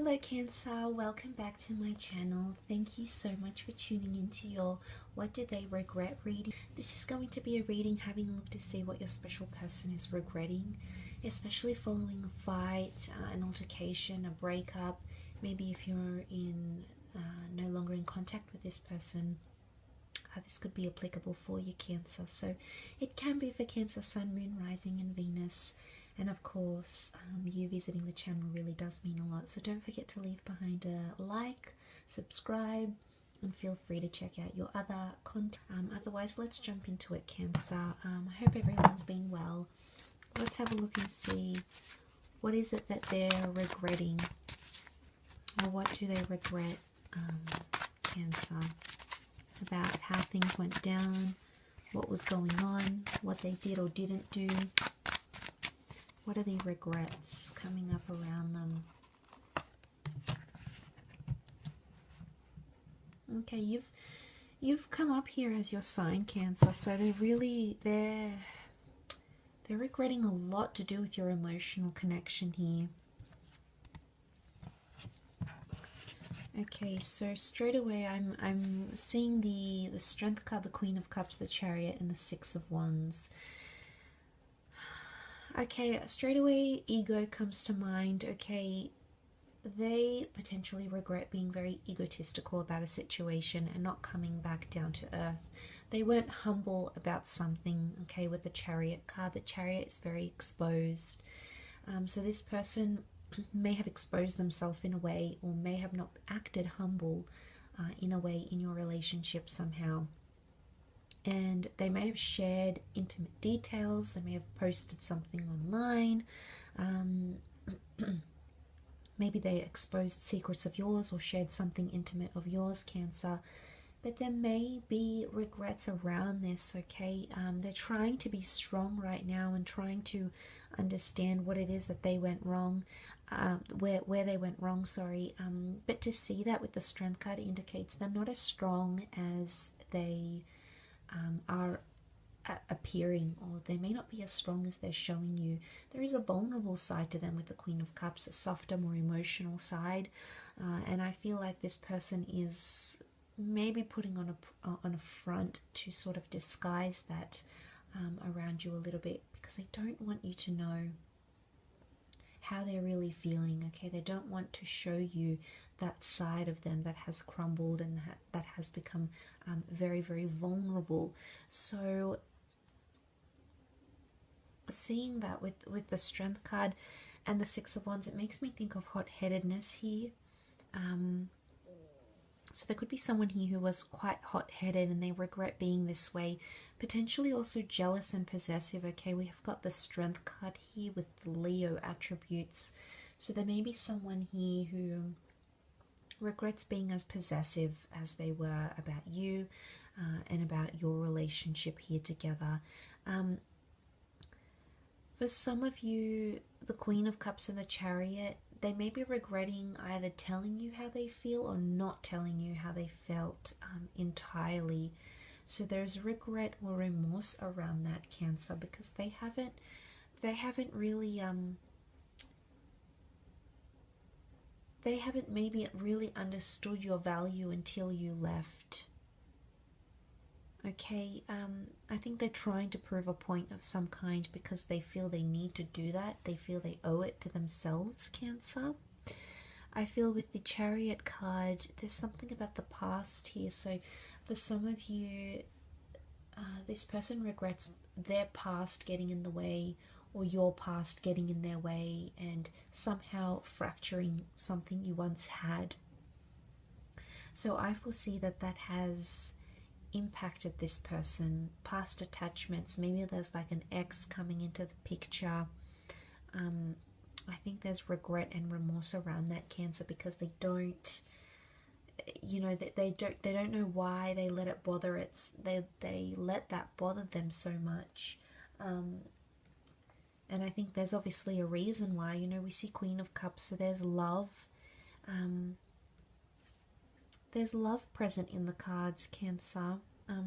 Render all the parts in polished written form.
Hello Cancer, welcome back to my channel. Thank you so much for tuning into your What Do They Regret reading. This is going to be a reading having a look to see what your special person is regretting, especially following a fight, an altercation, a breakup. Maybe if you're in no longer in contact with this person, this could be applicable for you, Cancer. So it can be for Cancer, Sun, Moon, Rising and Venus. And of course, you visiting the channel really does mean a lot. So don't forget to leave behind a like, subscribe, and feel free to check out your other content. Otherwise, let's jump into it, Cancer. I hope everyone's been well. Let's have a look and see what is it that they're regretting, or what do they regret, Cancer, about how things went down, what was going on, what they did or didn't do. What are the regrets coming up around them? Okay, you've come up here as your sign, Cancer, so they're regretting a lot to do with your emotional connection here. Okay, so straight away I'm seeing the Strength card, the Queen of Cups, the Chariot, and the Six of Wands. Okay, straight away ego comes to mind. Okay, they potentially regret being very egotistical about a situation and not coming back down to earth. They weren't humble about something. Okay, with the Chariot card, the Chariot is very exposed. So this person may have exposed themselves in a way, or may have not acted humble in a way in your relationship somehow. And they may have shared intimate details, they may have posted something online, maybe they exposed secrets of yours or shared something intimate of yours, Cancer. But there may be regrets around this, okay? They're trying to be strong right now and trying to understand what it is that they went wrong, where they went wrong, sorry. But to see that with the Strength card indicates they're not as strong as they are appearing, or they may not be as strong as they're showing you. There is a vulnerable side to them with the Queen of Cups, a softer, more emotional side, and I feel like this person is maybe putting on a front to sort of disguise that around you a little bit, because they don't want you to know how they're really feeling. Okay, they don't want to show you that side of them that has crumbled and that has become very, very vulnerable. So seeing that with the Strength card and the Six of Wands, it makes me think of hot-headedness here. So there could be someone here who was quite hot-headed and they regret being this way. Potentially also jealous and possessive. Okay, we have got the Strength card here with the Leo attributes. So there may be someone here who regrets being as possessive as they were about you and about your relationship here together. For some of you, the Queen of Cups and the Chariot, they may be regretting either telling you how they feel or not telling you how they felt entirely. So there's regret or remorse around that, Cancer, because they haven't really they haven't maybe really understood your value until you left. Okay, I think they're trying to prove a point of some kind because they feel they need to do that. They feel they owe it to themselves, Cancer. I feel with the Chariot card, there's something about the past here. So for some of you, this person regrets their past getting in the way, or your past getting in their way and somehow fracturing something you once had. So I foresee that has impacted this person. Past attachments, maybe there's like an ex coming into the picture. I think there's regret and remorse around that, Cancer, because they don't, you know, they don't know why they let it bother they let that bother them so much. And I think there's obviously a reason why. You know, we see Queen of Cups, so there's love. There's love present in the cards, Cancer.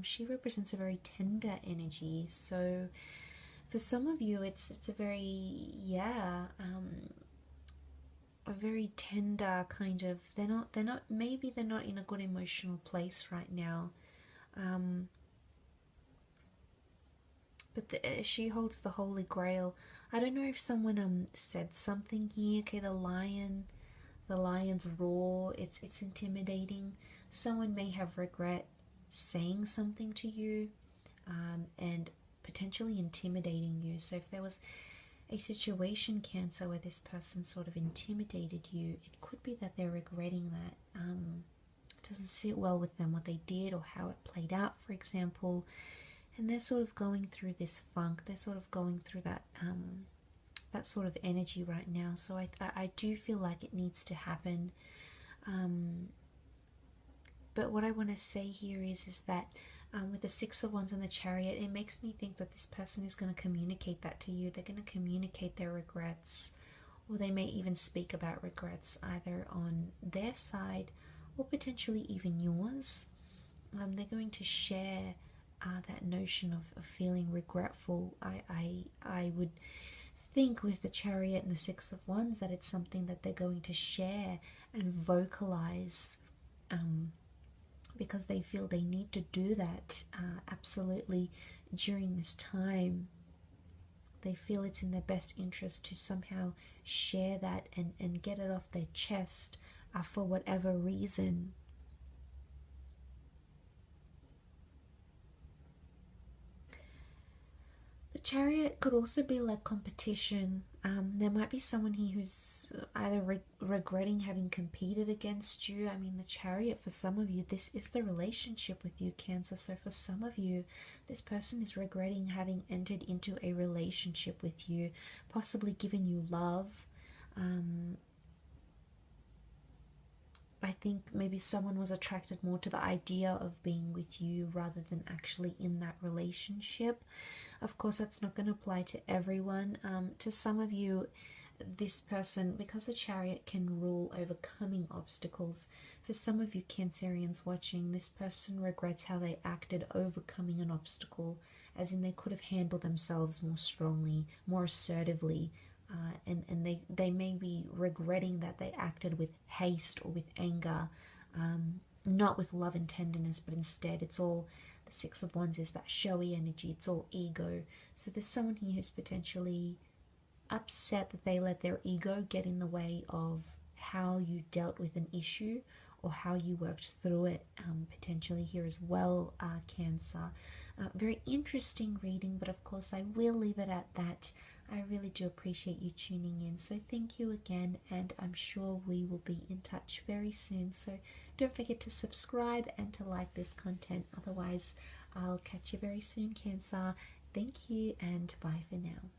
She represents a very tender energy. So for some of you, it's a very, a very tender kind of, maybe they're not in a good emotional place right now. But she holds the Holy Grail. I don't know if someone said something here. Okay, the lion's roar. It's intimidating. Someone may have regret saying something to you, and potentially intimidating you. So if there was a situation, Cancer, where this person sort of intimidated you, it could be that they're regretting that. It doesn't sit well with them what they did or how it played out, for example. And they're sort of going through this funk. They're sort of going through that that sort of energy right now. So I do feel like it needs to happen. But what I want to say here is that with the Six of Wands and the Chariot, it makes me think that this person is going to communicate that to you. They're going to communicate their regrets, or they may even speak about regrets either on their side or potentially even yours. They're going to share that notion of feeling regretful. I would think with the Chariot and the Six of Wands that it's something that they're going to share and vocalize, because they feel they need to do that absolutely during this time. They feel it's in their best interest to somehow share that and get it off their chest for whatever reason. The Chariot could also be like competition. There might be someone here who's either regretting having competed against you. I mean, the Chariot, for some of you, this is the relationship with you, Cancer. So for some of you, this person is regretting having entered into a relationship with you, possibly given you love. I think maybe someone was attracted more to the idea of being with you rather than actually in that relationship. Of course, that's not going to apply to everyone. To some of you, this person, because the Chariot can rule overcoming obstacles, for some of you Cancerians watching, this person regrets how they acted overcoming an obstacle, as in they could have handled themselves more strongly, more assertively, and they may be regretting that they acted with haste or with anger, not with love and tenderness, but instead it's all, the Six of Wands is that showy energy, it's all ego. So there's someone here who's potentially upset that they let their ego get in the way of how you dealt with an issue or how you worked through it, potentially here as well, Cancer. Very interesting reading, but of course I will leave it at that. I really do appreciate you tuning in, so thank you again, and I'm sure we will be in touch very soon. So don't forget to subscribe and to like this content. Otherwise, I'll catch you very soon, Cancer. Thank you, and bye for now.